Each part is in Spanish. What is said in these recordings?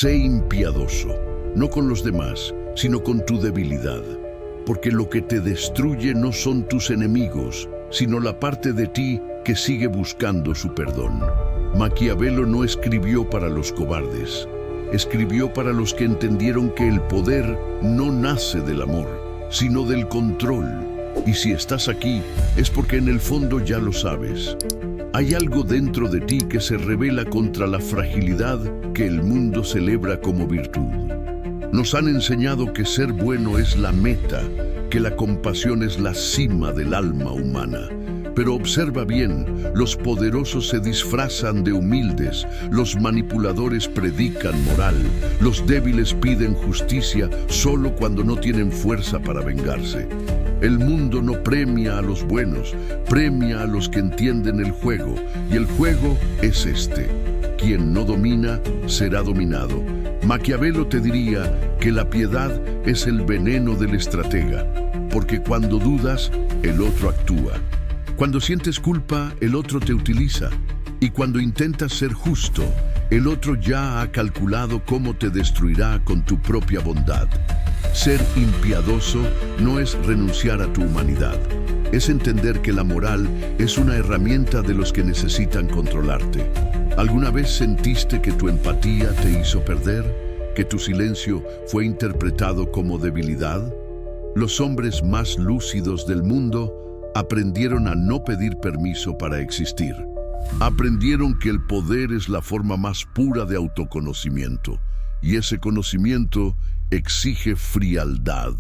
Sé impiadoso, no con los demás, sino con tu debilidad, porque lo que te destruye no son tus enemigos, sino la parte de ti que sigue buscando su perdón. Maquiavelo no escribió para los cobardes, escribió para los que entendieron que el poder no nace del amor, sino del control. Y si estás aquí, es porque en el fondo ya lo sabes. Hay algo dentro de ti que se revela contra la fragilidad que el mundo celebra como virtud. Nos han enseñado que ser bueno es la meta, que la compasión es la cima del alma humana. Pero observa bien, los poderosos se disfrazan de humildes, los manipuladores predican moral, los débiles piden justicia solo cuando no tienen fuerza para vengarse. El mundo no premia a los buenos, premia a los que entienden el juego, y el juego es este: quien no domina será dominado. Maquiavelo te diría que la piedad es el veneno del estratega, porque cuando dudas, el otro actúa. Cuando sientes culpa, el otro te utiliza. Y cuando intentas ser justo, el otro ya ha calculado cómo te destruirá con tu propia bondad. Ser impiadoso no es renunciar a tu humanidad. Es entender que la moral es una herramienta de los que necesitan controlarte. ¿Alguna vez sentiste que tu empatía te hizo perder? ¿Que tu silencio fue interpretado como debilidad? Los hombres más lúcidos del mundo aprendieron a no pedir permiso para existir. Aprendieron que el poder es la forma más pura de autoconocimiento, y ese conocimiento exige frialdad.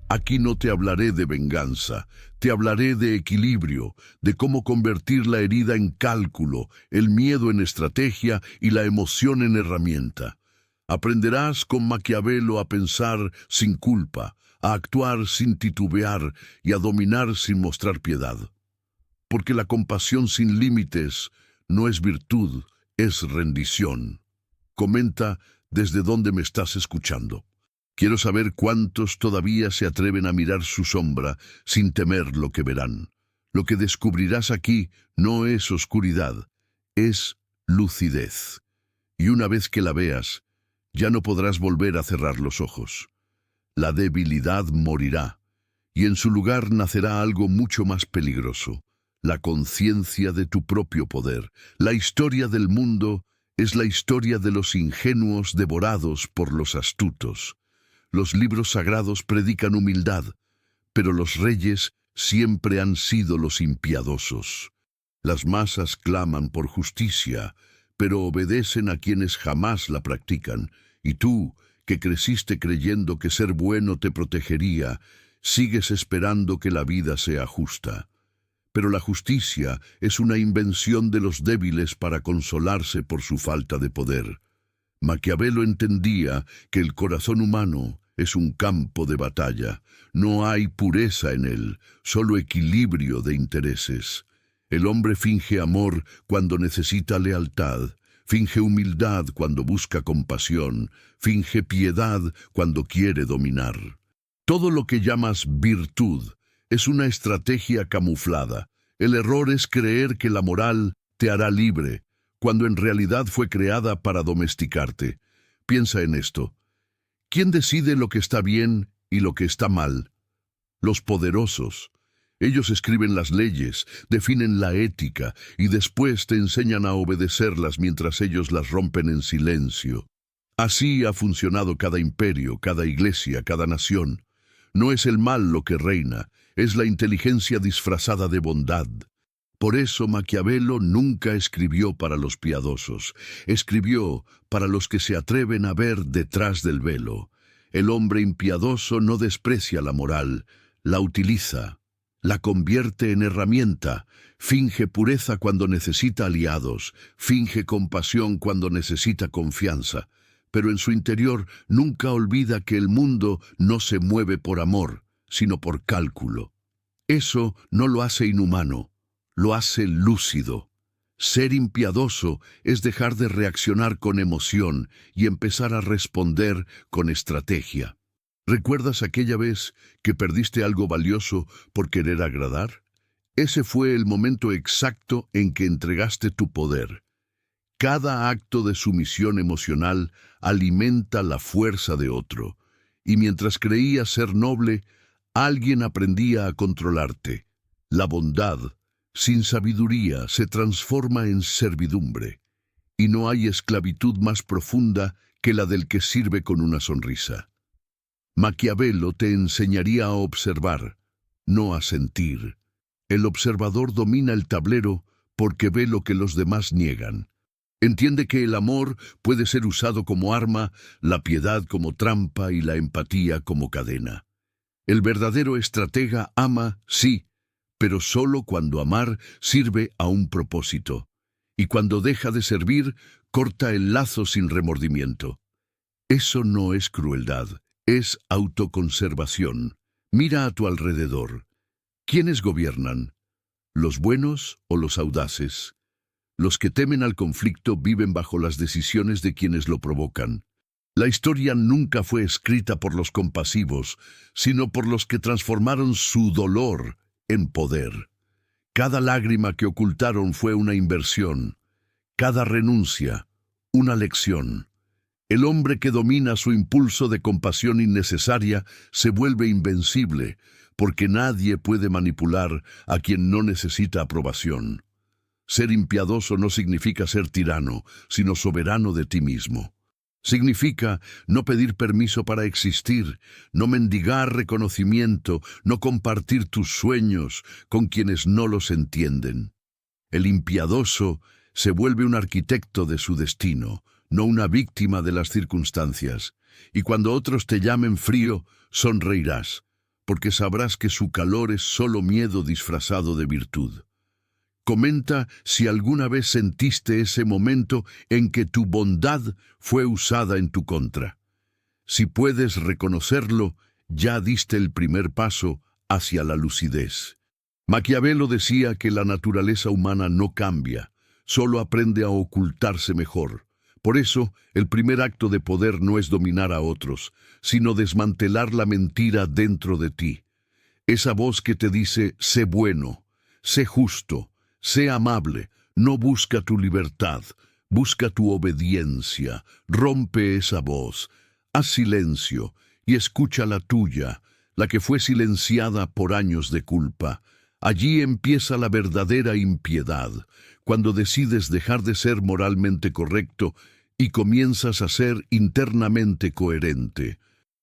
Aquí no te hablaré de venganza, te hablaré de equilibrio, de cómo convertir la herida en cálculo, el miedo en estrategia y la emoción en herramienta. Aprenderás con Maquiavelo a pensar sin culpa, a actuar sin titubear y a dominar sin mostrar piedad. Porque la compasión sin límites no es virtud, es rendición. Comenta desde dónde me estás escuchando. Quiero saber cuántos todavía se atreven a mirar su sombra sin temer lo que verán. Lo que descubrirás aquí no es oscuridad, es lucidez. Y una vez que la veas, ya no podrás volver a cerrar los ojos. La debilidad morirá, y en su lugar nacerá algo mucho más peligroso: la conciencia de tu propio poder. La historia del mundo es la historia de los ingenuos devorados por los astutos. Los libros sagrados predican humildad, pero los reyes siempre han sido los impiadosos. Las masas claman por justicia, pero obedecen a quienes jamás la practican. Y tú, que creciste creyendo que ser bueno te protegería, sigues esperando que la vida sea justa. Pero la justicia es una invención de los débiles para consolarse por su falta de poder. Maquiavelo entendía que el corazón humano es un campo de batalla. No hay pureza en él, solo equilibrio de intereses. El hombre finge amor cuando necesita lealtad, finge humildad cuando busca compasión, finge piedad cuando quiere dominar. Todo lo que llamas virtud es una estrategia camuflada. El error es creer que la moral te hará libre, cuando en realidad fue creada para domesticarte. Piensa en esto. ¿Quién decide lo que está bien y lo que está mal? Los poderosos. Ellos escriben las leyes, definen la ética y después te enseñan a obedecerlas mientras ellos las rompen en silencio. Así ha funcionado cada imperio, cada iglesia, cada nación. No es el mal lo que reina, es la inteligencia disfrazada de bondad. Por eso Maquiavelo nunca escribió para los piadosos, escribió para los que se atreven a ver detrás del velo. El hombre impiadoso no desprecia la moral, la utiliza. La convierte en herramienta, finge pureza cuando necesita aliados, finge compasión cuando necesita confianza, pero en su interior nunca olvida que el mundo no se mueve por amor, sino por cálculo. Eso no lo hace inhumano, lo hace lúcido. Ser impiadoso es dejar de reaccionar con emoción y empezar a responder con estrategia. ¿Recuerdas aquella vez que perdiste algo valioso por querer agradar? Ese fue el momento exacto en que entregaste tu poder. Cada acto de sumisión emocional alimenta la fuerza de otro, y mientras creías ser noble, alguien aprendía a controlarte. La bondad, sin sabiduría, se transforma en servidumbre, y no hay esclavitud más profunda que la del que sirve con una sonrisa. Maquiavelo te enseñaría a observar, no a sentir. El observador domina el tablero porque ve lo que los demás niegan. Entiende que el amor puede ser usado como arma, la piedad como trampa y la empatía como cadena. El verdadero estratega ama, sí, pero solo cuando amar sirve a un propósito. Y cuando deja de servir, corta el lazo sin remordimiento. Eso no es crueldad, es autoconservación. Mira a tu alrededor. ¿Quiénes gobiernan? ¿Los buenos o los audaces? Los que temen al conflicto viven bajo las decisiones de quienes lo provocan. La historia nunca fue escrita por los compasivos, sino por los que transformaron su dolor en poder. Cada lágrima que ocultaron fue una inversión, cada renuncia, una lección. El hombre que domina su impulso de compasión innecesaria se vuelve invencible, porque nadie puede manipular a quien no necesita aprobación. Ser impiadoso no significa ser tirano, sino soberano de ti mismo. Significa no pedir permiso para existir, no mendigar reconocimiento, no compartir tus sueños con quienes no los entienden. El impiadoso se vuelve un arquitecto de su destino, no una víctima de las circunstancias. Y cuando otros te llamen frío, sonreirás, porque sabrás que su calor es solo miedo disfrazado de virtud. Comenta si alguna vez sentiste ese momento en que tu bondad fue usada en tu contra. Si puedes reconocerlo, ya diste el primer paso hacia la lucidez. Maquiavelo decía que la naturaleza humana no cambia, solo aprende a ocultarse mejor. Por eso, el primer acto de poder no es dominar a otros, sino desmantelar la mentira dentro de ti. Esa voz que te dice, sé bueno, sé justo, sé amable, no busca tu libertad, busca tu obediencia. Rompe esa voz, haz silencio y escucha la tuya, la que fue silenciada por años de culpa. Allí empieza la verdadera impiedad, cuando decides dejar de ser moralmente correcto y comienzas a ser internamente coherente.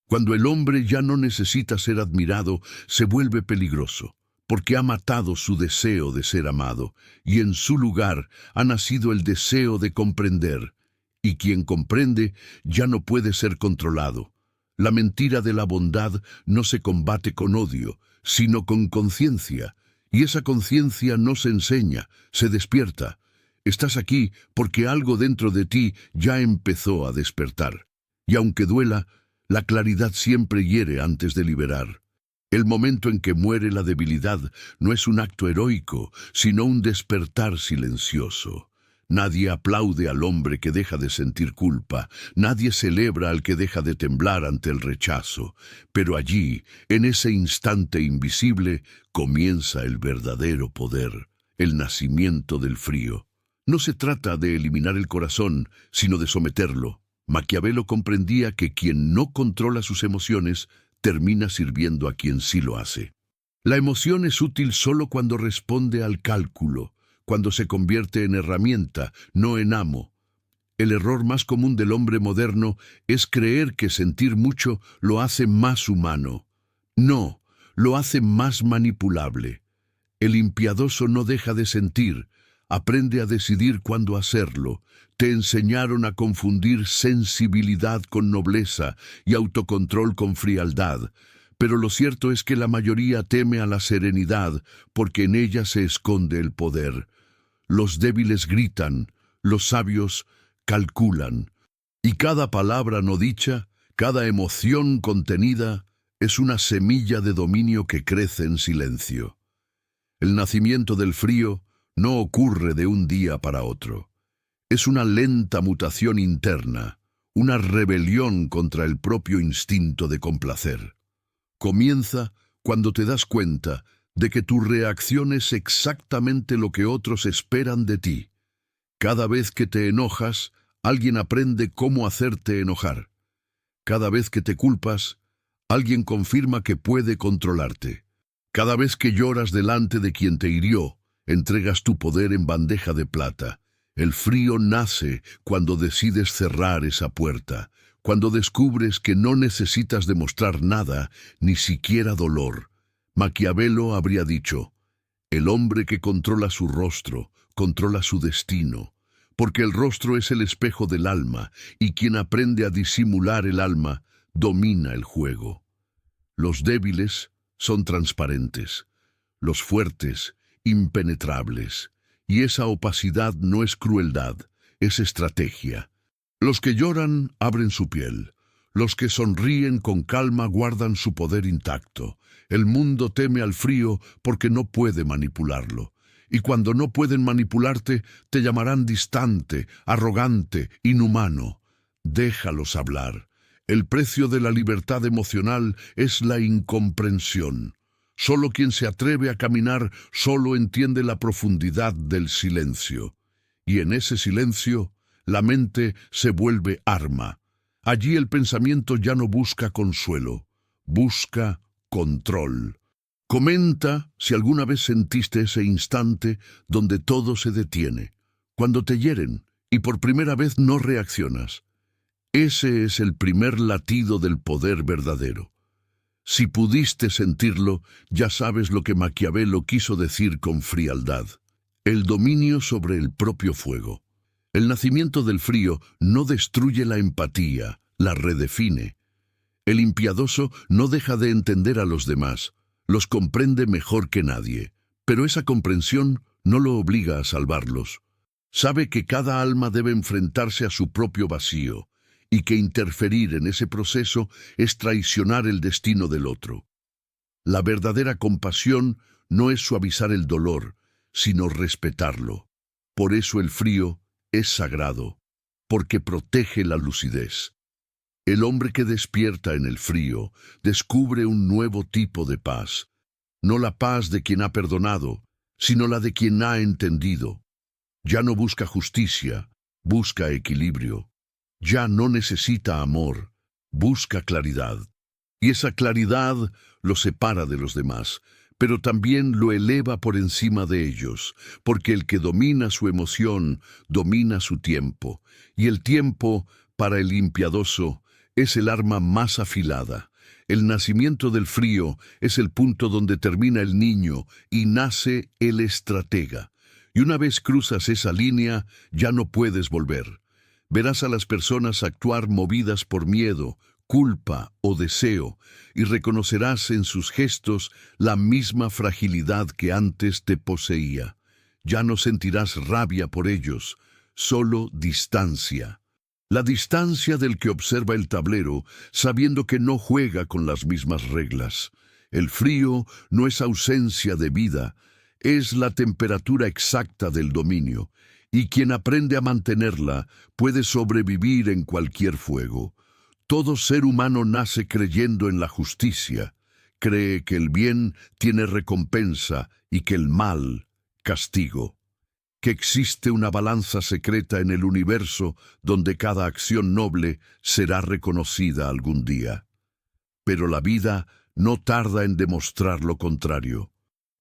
Cuando el hombre ya no necesita ser admirado, se vuelve peligroso, porque ha matado su deseo de ser amado, y en su lugar ha nacido el deseo de comprender, y quien comprende ya no puede ser controlado. La mentira de la bondad no se combate con odio, sino con conciencia, y esa conciencia no se enseña, se despierta. Estás aquí porque algo dentro de ti ya empezó a despertar. Y aunque duela, la claridad siempre hiere antes de liberar. El momento en que muere la debilidad no es un acto heroico, sino un despertar silencioso. Nadie aplaude al hombre que deja de sentir culpa, nadie celebra al que deja de temblar ante el rechazo, pero allí, en ese instante invisible, comienza el verdadero poder, el nacimiento del frío. No se trata de eliminar el corazón, sino de someterlo. Maquiavelo comprendía que quien no controla sus emociones termina sirviendo a quien sí lo hace. La emoción es útil solo cuando responde al cálculo, cuando se convierte en herramienta, no en amo. El error más común del hombre moderno es creer que sentir mucho lo hace más humano. No, lo hace más manipulable. El impiadoso no deja de sentir, aprende a decidir cuándo hacerlo. Te enseñaron a confundir sensibilidad con nobleza y autocontrol con frialdad, pero lo cierto es que la mayoría teme a la serenidad porque en ella se esconde el poder. Los débiles gritan, los sabios calculan, y cada palabra no dicha, cada emoción contenida, es una semilla de dominio que crece en silencio. El nacimiento del frío no ocurre de un día para otro. Es una lenta mutación interna, una rebelión contra el propio instinto de complacer. Comienza cuando te das cuenta de que tu reacción es exactamente lo que otros esperan de ti. Cada vez que te enojas, alguien aprende cómo hacerte enojar. Cada vez que te culpas, alguien confirma que puede controlarte. Cada vez que lloras delante de quien te hirió, entregas tu poder en bandeja de plata. El frío nace cuando decides cerrar esa puerta, cuando descubres que no necesitas demostrar nada, ni siquiera dolor. Maquiavelo habría dicho: el hombre que controla su rostro, controla su destino, porque el rostro es el espejo del alma, y quien aprende a disimular el alma, domina el juego. Los débiles son transparentes, los fuertes, impenetrables, y esa opacidad no es crueldad, es estrategia. Los que lloran abren su piel, los que sonríen con calma guardan su poder intacto. El mundo teme al frío porque no puede manipularlo. Y cuando no pueden manipularte, te llamarán distante, arrogante, inhumano. Déjalos hablar. El precio de la libertad emocional es la incomprensión. Solo quien se atreve a caminar solo entiende la profundidad del silencio. Y en ese silencio, la mente se vuelve arma. Allí el pensamiento ya no busca consuelo, busca control. Comenta si alguna vez sentiste ese instante donde todo se detiene, cuando te hieren y por primera vez no reaccionas. Ese es el primer latido del poder verdadero. Si pudiste sentirlo, ya sabes lo que Maquiavelo quiso decir con frialdad: el dominio sobre el propio fuego. El nacimiento del frío no destruye la empatía, la redefine. El impiadoso no deja de entender a los demás, los comprende mejor que nadie, pero esa comprensión no lo obliga a salvarlos. Sabe que cada alma debe enfrentarse a su propio vacío, y que interferir en ese proceso es traicionar el destino del otro. La verdadera compasión no es suavizar el dolor, sino respetarlo. Por eso el frío es sagrado, porque protege la lucidez. El hombre que despierta en el frío descubre un nuevo tipo de paz, no la paz de quien ha perdonado, sino la de quien ha entendido. Ya no busca justicia, busca equilibrio. Ya no necesita amor, busca claridad. Y esa claridad lo separa de los demás, pero también lo eleva por encima de ellos, porque el que domina su emoción, domina su tiempo, y el tiempo, para el impiadoso, es el arma más afilada. El nacimiento del frío es el punto donde termina el niño y nace el estratega. Y una vez cruzas esa línea, ya no puedes volver. Verás a las personas actuar movidas por miedo, culpa o deseo, y reconocerás en sus gestos la misma fragilidad que antes te poseía. Ya no sentirás rabia por ellos, solo distancia. La distancia del que observa el tablero, sabiendo que no juega con las mismas reglas. El frío no es ausencia de vida, es la temperatura exacta del dominio, y quien aprende a mantenerla puede sobrevivir en cualquier fuego. Todo ser humano nace creyendo en la justicia, cree que el bien tiene recompensa y que el mal, castigo. Que existe una balanza secreta en el universo donde cada acción noble será reconocida algún día. Pero la vida no tarda en demostrar lo contrario.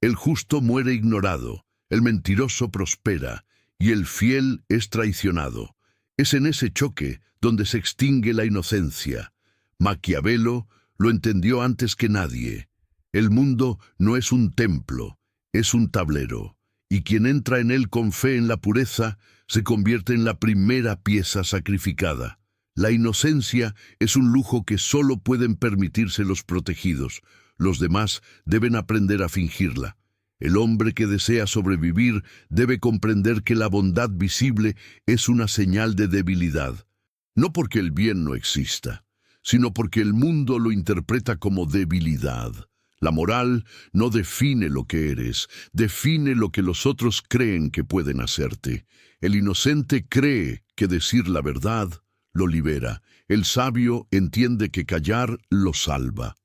El justo muere ignorado, el mentiroso prospera, y el fiel es traicionado. Es en ese choque donde se extingue la inocencia. Maquiavelo lo entendió antes que nadie. El mundo no es un templo, es un tablero. Y quien entra en él con fe en la pureza, se convierte en la primera pieza sacrificada. La inocencia es un lujo que solo pueden permitirse los protegidos. Los demás deben aprender a fingirla. El hombre que desea sobrevivir debe comprender que la bondad visible es una señal de debilidad. No porque el bien no exista, sino porque el mundo lo interpreta como debilidad. La moral no define lo que eres, define lo que los otros creen que pueden hacerte. El inocente cree que decir la verdad lo libera. El sabio entiende que callar lo salva.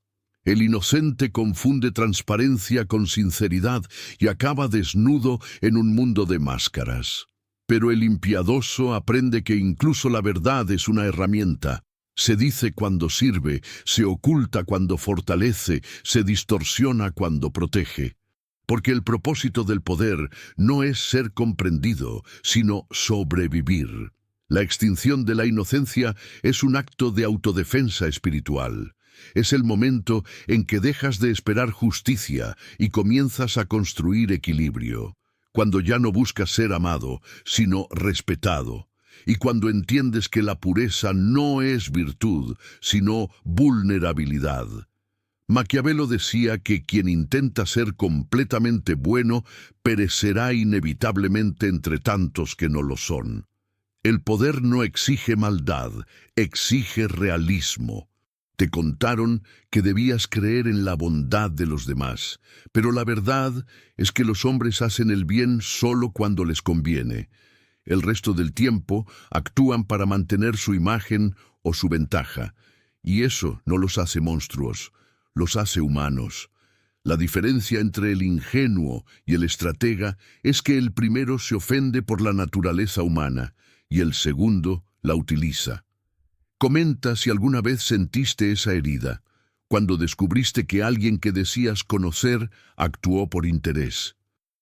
El inocente confunde transparencia con sinceridad y acaba desnudo en un mundo de máscaras. Pero el impiadoso aprende que incluso la verdad es una herramienta. Se dice cuando sirve, se oculta cuando fortalece, se distorsiona cuando protege. Porque el propósito del poder no es ser comprendido, sino sobrevivir. La extinción de la inocencia es un acto de autodefensa espiritual. Es el momento en que dejas de esperar justicia y comienzas a construir equilibrio. Cuando ya no buscas ser amado, sino respetado. Y cuando entiendes que la pureza no es virtud, sino vulnerabilidad. Maquiavelo decía que quien intenta ser completamente bueno perecerá inevitablemente entre tantos que no lo son. El poder no exige maldad, exige realismo. Te contaron que debías creer en la bondad de los demás, pero la verdad es que los hombres hacen el bien solo cuando les conviene. El resto del tiempo actúan para mantener su imagen o su ventaja, y eso no los hace monstruos, los hace humanos. La diferencia entre el ingenuo y el estratega es que el primero se ofende por la naturaleza humana y el segundo la utiliza. Comenta si alguna vez sentiste esa herida, cuando descubriste que alguien que decías conocer actuó por interés.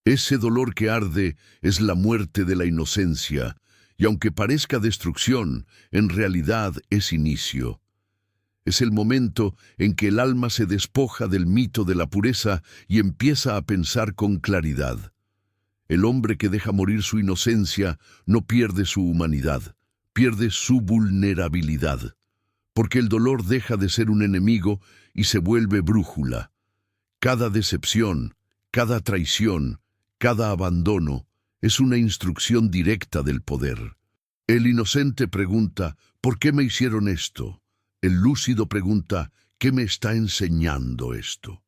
Ese dolor que arde es la muerte de la inocencia, y aunque parezca destrucción, en realidad es inicio. Es el momento en que el alma se despoja del mito de la pureza y empieza a pensar con claridad. El hombre que deja morir su inocencia no pierde su humanidad, pierde su vulnerabilidad, porque el dolor deja de ser un enemigo y se vuelve brújula. Cada decepción, cada traición, cada abandono es una instrucción directa del poder. El inocente pregunta, ¿por qué me hicieron esto? El lúcido pregunta, ¿qué me está enseñando esto?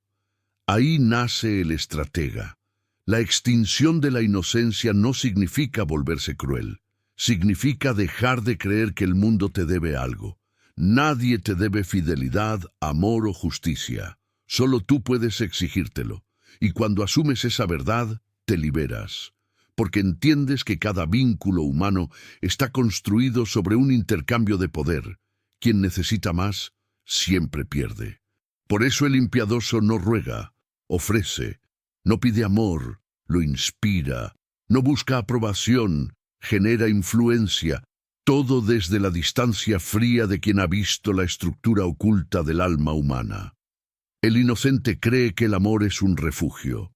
Ahí nace el estratega. La extinción de la inocencia no significa volverse cruel. Significa dejar de creer que el mundo te debe algo. Nadie te debe fidelidad, amor o justicia. Solo tú puedes exigírtelo. Y cuando asumes esa verdad, te liberas. Porque entiendes que cada vínculo humano está construido sobre un intercambio de poder. Quien necesita más, siempre pierde. Por eso el impiadoso no ruega, ofrece, no pide amor, lo inspira, no busca aprobación, genera influencia, todo desde la distancia fría de quien ha visto la estructura oculta del alma humana. El inocente cree que el amor es un refugio.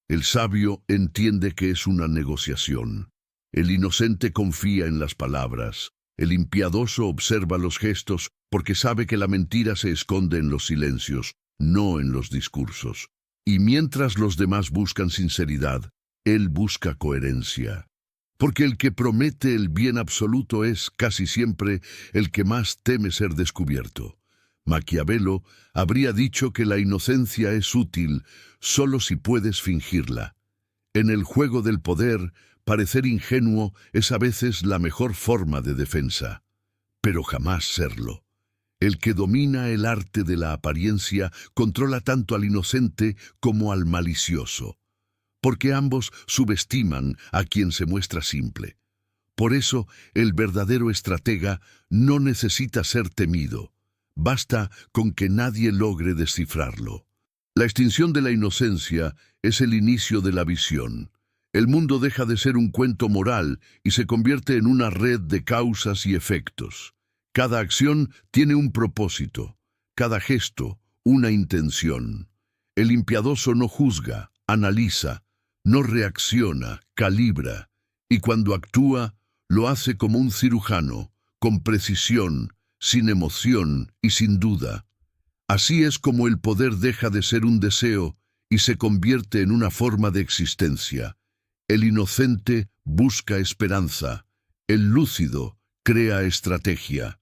El sabio entiende que es una negociación. El inocente confía en las palabras. El impiadoso observa los gestos porque sabe que la mentira se esconde en los silencios, no en los discursos. Y mientras los demás buscan sinceridad, él busca coherencia. Porque el que promete el bien absoluto es, casi siempre, el que más teme ser descubierto. Maquiavelo habría dicho que la inocencia es útil solo si puedes fingirla. En el juego del poder, parecer ingenuo es a veces la mejor forma de defensa, pero jamás serlo. El que domina el arte de la apariencia controla tanto al inocente como al malicioso, porque ambos subestiman a quien se muestra simple. Por eso, el verdadero estratega no necesita ser temido, basta con que nadie logre descifrarlo. La extinción de la inocencia es el inicio de la visión. El mundo deja de ser un cuento moral y se convierte en una red de causas y efectos. Cada acción tiene un propósito, cada gesto una intención. El impiadoso no juzga, analiza, no reacciona, calibra, y cuando actúa, lo hace como un cirujano, con precisión, sin emoción y sin duda. Así es como el poder deja de ser un deseo y se convierte en una forma de existencia. El inocente busca esperanza, el lúcido crea estrategia.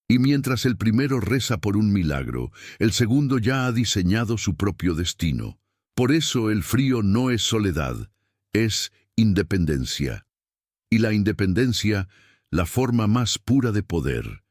Y mientras el primero reza por un milagro, el segundo ya ha diseñado su propio destino. Por eso el frío no es soledad, es independencia. Y la independencia, la forma más pura de poder.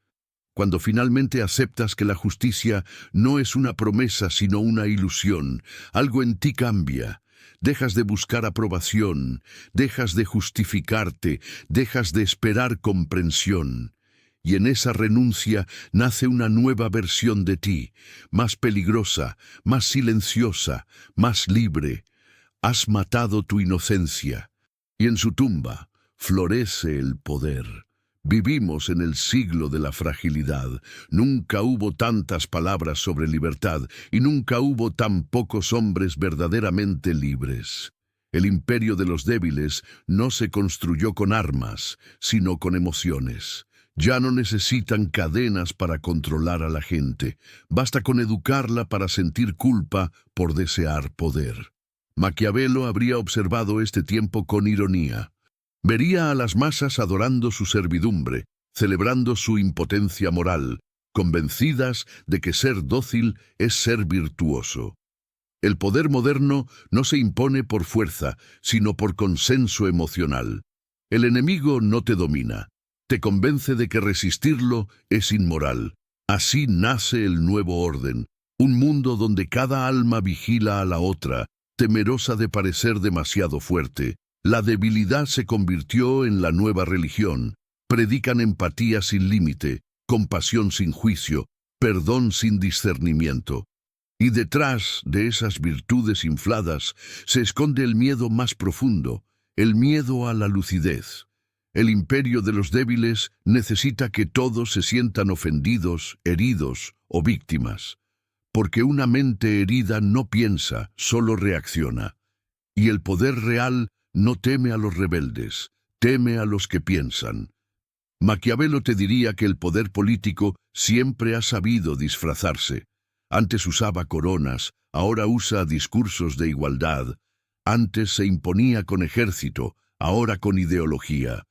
Cuando finalmente aceptas que la justicia no es una promesa sino una ilusión, algo en ti cambia. dejas de buscar aprobación, dejas de justificarte, dejas de esperar comprensión. Y en esa renuncia nace una nueva versión de ti, más peligrosa, más silenciosa, más libre. Has matado tu inocencia, y en su tumba florece el poder. Vivimos en el siglo de la fragilidad. Nunca hubo tantas palabras sobre libertad, y nunca hubo tan pocos hombres verdaderamente libres. El imperio de los débiles no se construyó con armas, sino con emociones. Ya no necesitan cadenas para controlar a la gente. Basta con educarla para sentir culpa por desear poder. Maquiavelo habría observado este tiempo con ironía. Vería a las masas adorando su servidumbre, celebrando su impotencia moral, convencidas de que ser dócil es ser virtuoso. El poder moderno no se impone por fuerza, sino por consenso emocional. El enemigo no te domina. Te convence de que resistirlo es inmoral. Así nace el nuevo orden, un mundo donde cada alma vigila a la otra, temerosa de parecer demasiado fuerte. La debilidad se convirtió en la nueva religión. Predican empatía sin límite, compasión sin juicio, perdón sin discernimiento. Y detrás de esas virtudes infladas se esconde el miedo más profundo, el miedo a la lucidez. El imperio de los débiles necesita que todos se sientan ofendidos, heridos o víctimas, porque una mente herida no piensa, solo reacciona. Y el poder real no teme a los rebeldes, teme a los que piensan. Maquiavelo te diría que el poder político siempre ha sabido disfrazarse. Antes usaba coronas, ahora usa discursos de igualdad. Antes se imponía con ejército, ahora con ideología.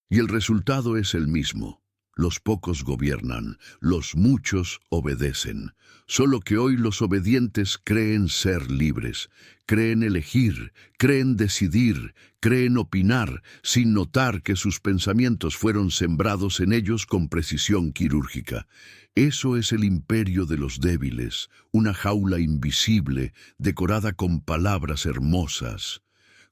Y el resultado es el mismo. Los pocos gobiernan, los muchos obedecen. Solo que hoy los obedientes creen ser libres, creen elegir, creen decidir, creen opinar, sin notar que sus pensamientos fueron sembrados en ellos con precisión quirúrgica. Eso es el imperio de los débiles, una jaula invisible, decorada con palabras hermosas.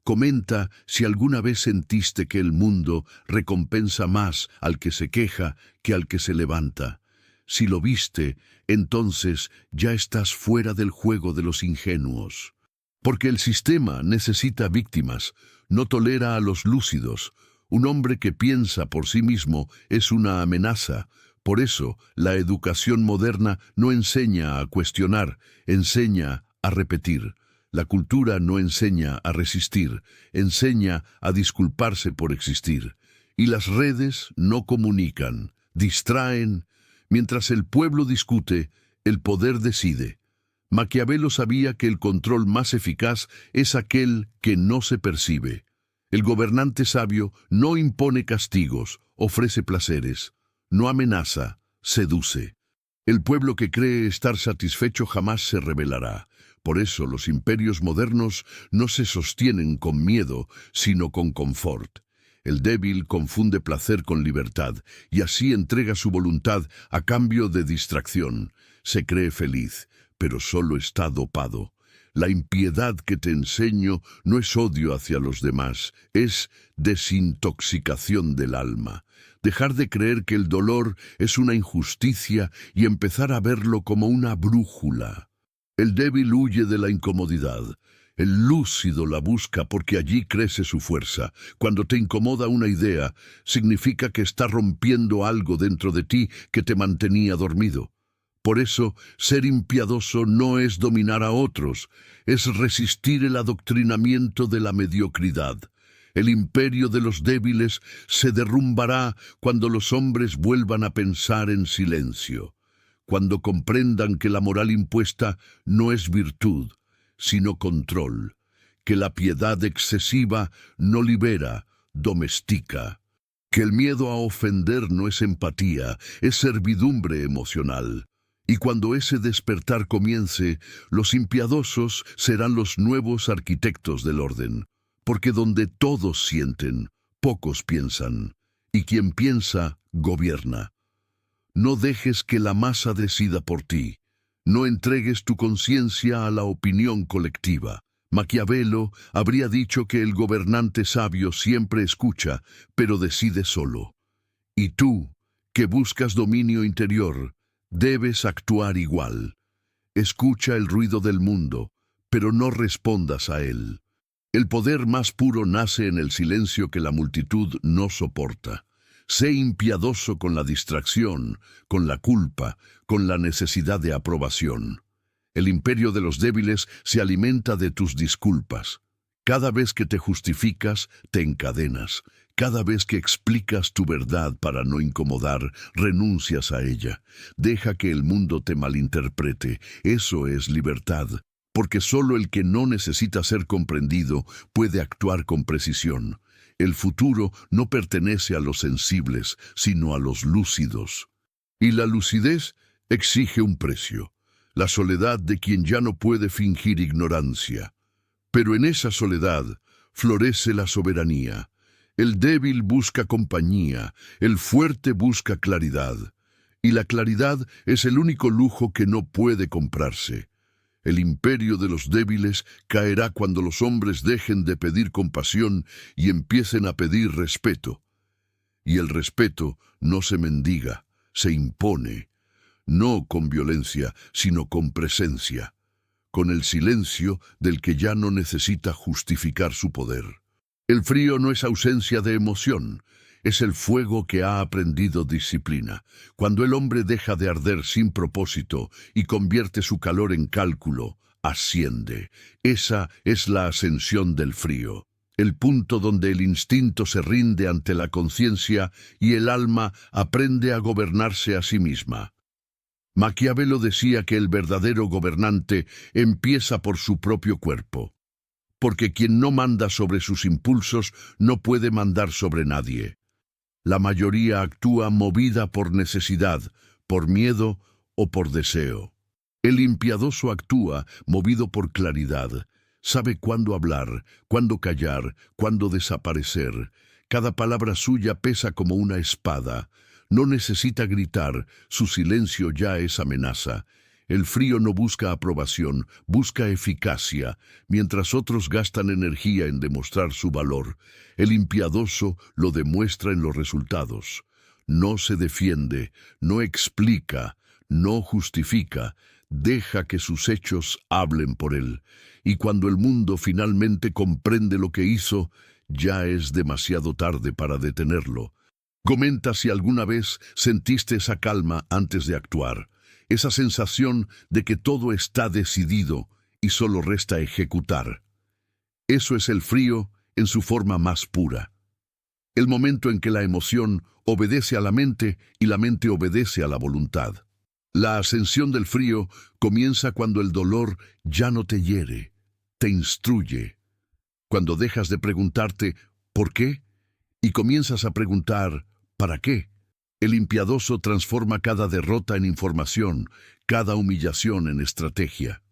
Comenta si alguna vez sentiste que el mundo recompensa más al que se queja que al que se levanta. Si lo viste, entonces ya estás fuera del juego de los ingenuos. Porque el sistema necesita víctimas, no tolera a los lúcidos. Un hombre que piensa por sí mismo es una amenaza. Por eso, la educación moderna no enseña a cuestionar, enseña a repetir. La cultura no enseña a resistir, enseña a disculparse por existir. Y las redes no comunican, distraen. Mientras el pueblo discute, el poder decide. Maquiavelo sabía que el control más eficaz es aquel que no se percibe. El gobernante sabio no impone castigos, ofrece placeres, no amenaza, seduce. El pueblo que cree estar satisfecho jamás se rebelará. Por eso los imperios modernos no se sostienen con miedo, sino con confort. El débil confunde placer con libertad, y así entrega su voluntad a cambio de distracción. Se cree feliz, pero solo está dopado. La impiedad que te enseño no es odio hacia los demás, es desintoxicación del alma. Dejar de creer que el dolor es una injusticia y empezar a verlo como una brújula. El débil huye de la incomodidad. El lúcido la busca porque allí crece su fuerza. Cuando te incomoda una idea, significa que está rompiendo algo dentro de ti que te mantenía dormido. Por eso, ser impiadoso no es dominar a otros, es resistir el adoctrinamiento de la mediocridad. El imperio de los débiles se derrumbará cuando los hombres vuelvan a pensar en silencio. Cuando comprendan que la moral impuesta no es virtud, sino control, que la piedad excesiva no libera, domestica, que el miedo a ofender no es empatía, es servidumbre emocional. Y cuando ese despertar comience, los impiadosos serán los nuevos arquitectos del orden, porque donde todos sienten, pocos piensan, y quien piensa, gobierna. No dejes que la masa decida por ti. No entregues tu conciencia a la opinión colectiva. Maquiavelo habría dicho que el gobernante sabio siempre escucha, pero decide solo. Y tú, que buscas dominio interior, debes actuar igual. Escucha el ruido del mundo, pero no respondas a él. El poder más puro nace en el silencio que la multitud no soporta. Sé impiadoso con la distracción, con la culpa, con la necesidad de aprobación. El imperio de los débiles se alimenta de tus disculpas. Cada vez que te justificas, te encadenas. Cada vez que explicas tu verdad para no incomodar, renuncias a ella. Deja que el mundo te malinterprete. Eso es libertad, porque solo el que no necesita ser comprendido puede actuar con precisión. El futuro no pertenece a los sensibles, sino a los lúcidos. Y la lucidez exige un precio, la soledad de quien ya no puede fingir ignorancia. Pero en esa soledad florece la soberanía. El débil busca compañía, el fuerte busca claridad. Y la claridad es el único lujo que no puede comprarse. El imperio de los débiles caerá cuando los hombres dejen de pedir compasión y empiecen a pedir respeto. Y el respeto no se mendiga, se impone, no con violencia, sino con presencia, con el silencio del que ya no necesita justificar su poder. El frío no es ausencia de emoción, es el fuego que ha aprendido disciplina. Cuando el hombre deja de arder sin propósito y convierte su calor en cálculo, asciende. Esa es la ascensión del frío, el punto donde el instinto se rinde ante la conciencia y el alma aprende a gobernarse a sí misma. Maquiavelo decía que el verdadero gobernante empieza por su propio cuerpo, porque quien no manda sobre sus impulsos no puede mandar sobre nadie. La mayoría actúa movida por necesidad, por miedo o por deseo. El impiadoso actúa movido por claridad. Sabe cuándo hablar, cuándo callar, cuándo desaparecer. Cada palabra suya pesa como una espada. No necesita gritar, su silencio ya es amenaza. El frío no busca aprobación, busca eficacia, mientras otros gastan energía en demostrar su valor. El impiadoso lo demuestra en los resultados. No se defiende, no explica, no justifica, deja que sus hechos hablen por él. Y cuando el mundo finalmente comprende lo que hizo, ya es demasiado tarde para detenerlo. Comenta si alguna vez sentiste esa calma antes de actuar. Esa sensación de que todo está decidido y solo resta ejecutar. Eso es el frío en su forma más pura. El momento en que la emoción obedece a la mente y la mente obedece a la voluntad. La ascensión del frío comienza cuando el dolor ya no te hiere, te instruye. Cuando dejas de preguntarte ¿por qué? Y comienzas a preguntar ¿para qué? El impiadoso transforma cada derrota en información, cada humillación en estrategia.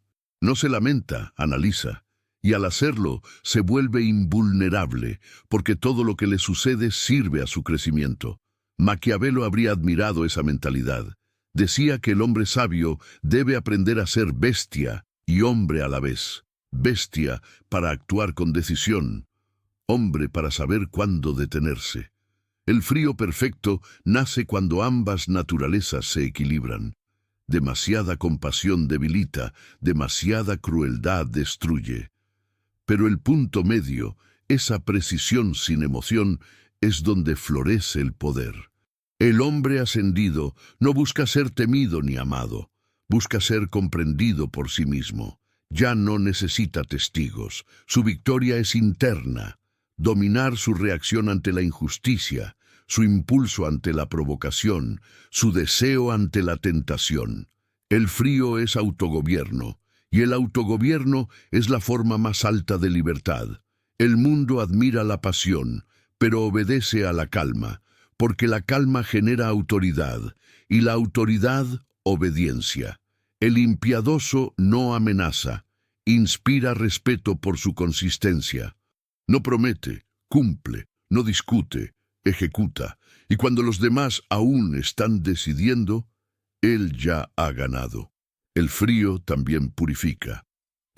No se lamenta, analiza, y al hacerlo se vuelve invulnerable, porque todo lo que le sucede sirve a su crecimiento. Maquiavelo habría admirado esa mentalidad. Decía que el hombre sabio debe aprender a ser bestia y hombre a la vez. Bestia para actuar con decisión, hombre para saber cuándo detenerse. El frío perfecto nace cuando ambas naturalezas se equilibran. Demasiada compasión debilita, demasiada crueldad destruye. Pero el punto medio, esa precisión sin emoción, es donde florece el poder. El hombre ascendido no busca ser temido ni amado, busca ser comprendido por sí mismo. Ya no necesita testigos, su victoria es interna. Dominar su reacción ante la injusticia, su impulso ante la provocación, su deseo ante la tentación. El frío es autogobierno, y el autogobierno es la forma más alta de libertad. El mundo admira la pasión, pero obedece a la calma, porque la calma genera autoridad, y la autoridad, obediencia. El impiadoso no amenaza, inspira respeto por su consistencia. No promete, cumple, no discute, ejecuta, y cuando los demás aún están decidiendo, él ya ha ganado. El frío también purifica.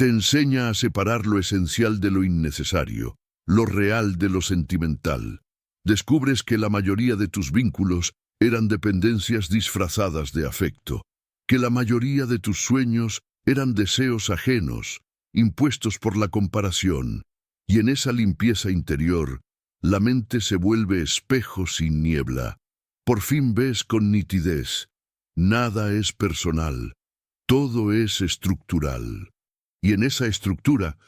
Te enseña a separar lo esencial de lo innecesario, lo real de lo sentimental. Descubres que la mayoría de tus vínculos eran dependencias disfrazadas de afecto, que la mayoría de tus sueños eran deseos ajenos, impuestos por la comparación, y en esa limpieza interior, la mente se vuelve espejo sin niebla. Por fin ves con nitidez. Nada es personal, todo es estructural. Y en esa estructura,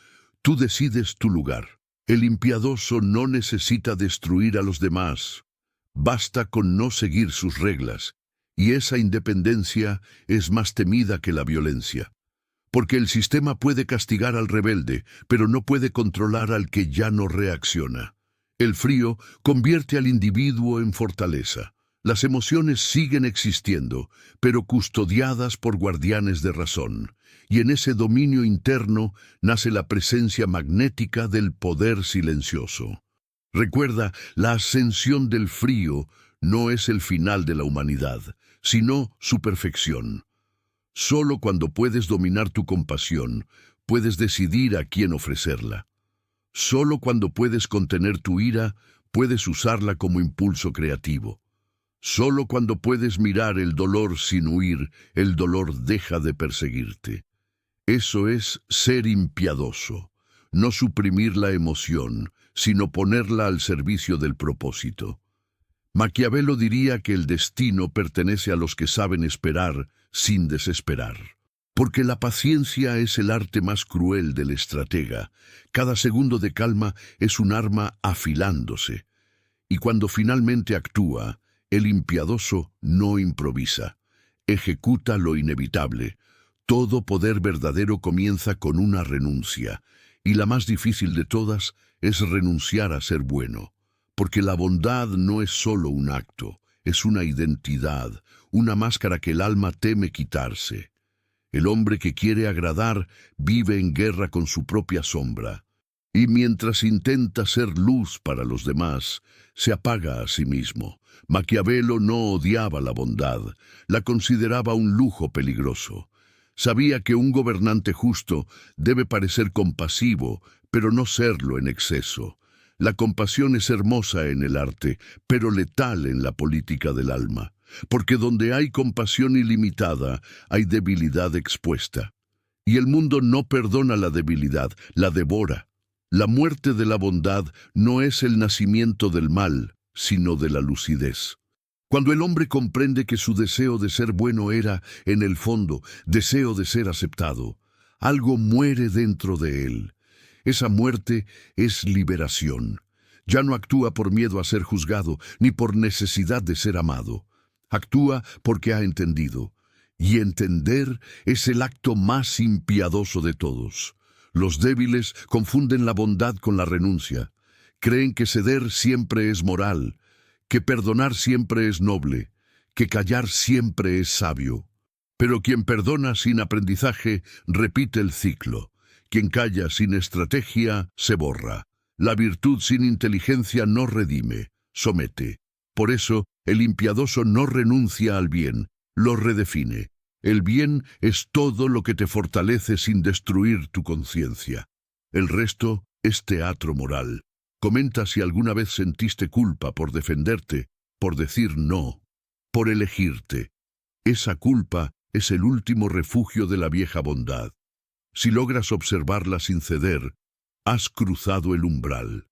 tú decides tu lugar. El impiadoso no necesita destruir a los demás. Basta con no seguir sus reglas. Y esa independencia es más temida que la violencia. Porque el sistema puede castigar al rebelde, pero no puede controlar al que ya no reacciona. El frío convierte al individuo en fortaleza. Las emociones siguen existiendo, pero custodiadas por guardianes de razón. Y en ese dominio interno nace la presencia magnética del poder silencioso. Recuerda, la ascensión del frío no es el final de la humanidad, sino su perfección. Solo cuando puedes dominar tu compasión, puedes decidir a quién ofrecerla. Solo cuando puedes contener tu ira, puedes usarla como impulso creativo. Solo cuando puedes mirar el dolor sin huir, el dolor deja de perseguirte. Eso es ser impiadoso, no suprimir la emoción, sino ponerla al servicio del propósito. Maquiavelo diría que el destino pertenece a los que saben esperar sin desesperar. Porque la paciencia es el arte más cruel del estratega. Cada segundo de calma es un arma afilándose. Y cuando finalmente actúa, el impiadoso no improvisa. Ejecuta lo inevitable. Todo poder verdadero comienza con una renuncia. Y la más difícil de todas es renunciar a ser bueno. Porque la bondad no es solo un acto, es una identidad, una máscara que el alma teme quitarse. El hombre que quiere agradar vive en guerra con su propia sombra, y mientras intenta ser luz para los demás, se apaga a sí mismo. Maquiavelo no odiaba la bondad, la consideraba un lujo peligroso. Sabía que un gobernante justo debe parecer compasivo, pero no serlo en exceso. La compasión es hermosa en el arte, pero letal en la política del alma. Porque donde hay compasión ilimitada, hay debilidad expuesta. Y el mundo no perdona la debilidad, la devora. La muerte de la bondad no es el nacimiento del mal, sino de la lucidez. Cuando el hombre comprende que su deseo de ser bueno era, en el fondo, deseo de ser aceptado, algo muere dentro de él. Esa muerte es liberación. Ya no actúa por miedo a ser juzgado, ni por necesidad de ser amado. Actúa porque ha entendido. Y entender es el acto más impiadoso de todos. Los débiles confunden la bondad con la renuncia. Creen que ceder siempre es moral, que perdonar siempre es noble, que callar siempre es sabio. Pero quien perdona sin aprendizaje repite el ciclo. Quien calla sin estrategia se borra. La virtud sin inteligencia no redime, somete. Por eso, el impiadoso no renuncia al bien, lo redefine. El bien es todo lo que te fortalece sin destruir tu conciencia. El resto es teatro moral. Comenta si alguna vez sentiste culpa por defenderte, por decir no, por elegirte. Esa culpa es el último refugio de la vieja bondad. Si logras observarla sin ceder, has cruzado el umbral.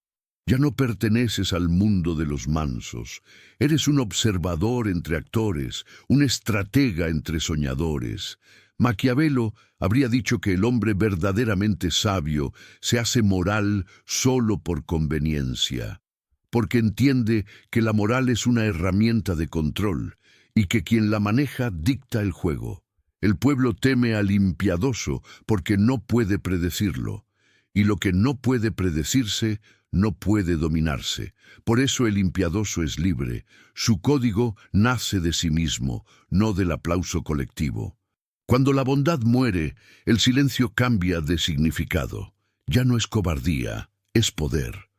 Ya no perteneces al mundo de los mansos. Eres un observador entre actores, un estratega entre soñadores. Maquiavelo habría dicho que el hombre verdaderamente sabio se hace moral solo por conveniencia, porque entiende que la moral es una herramienta de control y que quien la maneja dicta el juego. El pueblo teme al impiadoso porque no puede predecirlo, y lo que no puede predecirse no puede dominarse. Por eso el impiadoso es libre. Su código nace de sí mismo, no del aplauso colectivo. Cuando la bondad muere, el silencio cambia de significado. Ya no es cobardía, es poder.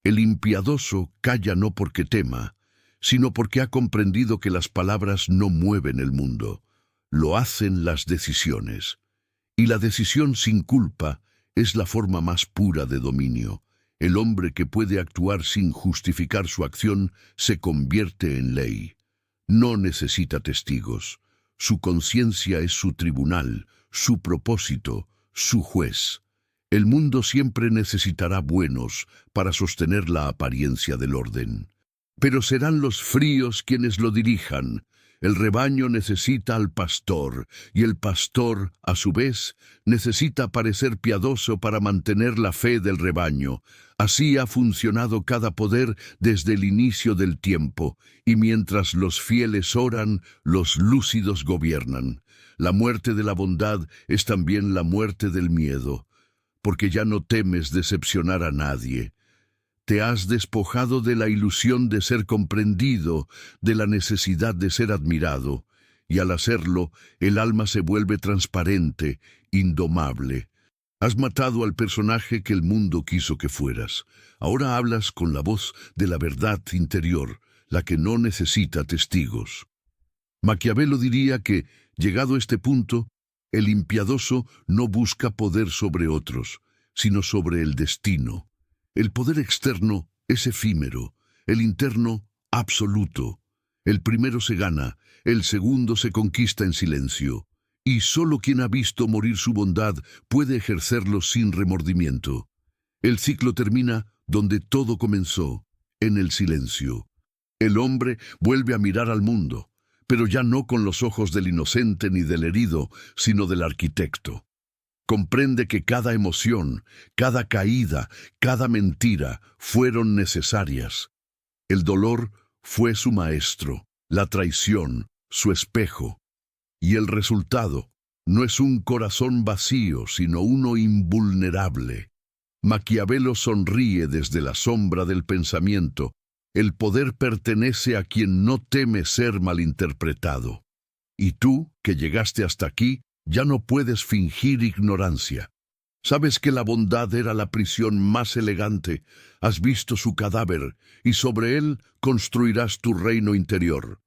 El impiadoso calla no porque tema, sino porque ha comprendido que las palabras no mueven el mundo. Lo hacen las decisiones. Y la decisión sin culpa es la forma más pura de dominio. El hombre que puede actuar sin justificar su acción se convierte en ley. No necesita testigos. Su conciencia es su tribunal, su propósito, su juez. El mundo siempre necesitará buenos para sostener la apariencia del orden. Pero serán los fríos quienes lo dirijan. El rebaño necesita al pastor, y el pastor, a su vez, necesita parecer piadoso para mantener la fe del rebaño. Así ha funcionado cada poder desde el inicio del tiempo, y mientras los fieles oran, los lúcidos gobiernan. La muerte de la bondad es también la muerte del miedo, porque ya no temes decepcionar a nadie. Te has despojado de la ilusión de ser comprendido, de la necesidad de ser admirado, y al hacerlo, el alma se vuelve transparente, indomable. Has matado al personaje que el mundo quiso que fueras. Ahora hablas con la voz de la verdad interior, la que no necesita testigos. Maquiavelo diría que, llegado a este punto, el impiadoso no busca poder sobre otros, sino sobre el destino. El poder externo es efímero, el interno absoluto. El primero se gana, el segundo se conquista en silencio, y solo quien ha visto morir su bondad puede ejercerlo sin remordimiento. El ciclo termina donde todo comenzó, en el silencio. El hombre vuelve a mirar al mundo, pero ya no con los ojos del inocente ni del herido, sino del arquitecto. Comprende que cada emoción, cada caída, cada mentira fueron necesarias. El dolor fue su maestro, la traición, su espejo. Y el resultado no es un corazón vacío, sino uno invulnerable. Maquiavelo sonríe desde la sombra del pensamiento. El poder pertenece a quien no teme ser malinterpretado. Y tú, que llegaste hasta aquí, ya no puedes fingir ignorancia. Sabes que la bondad era la prisión más elegante, has visto su cadáver, y sobre él construirás tu reino interior.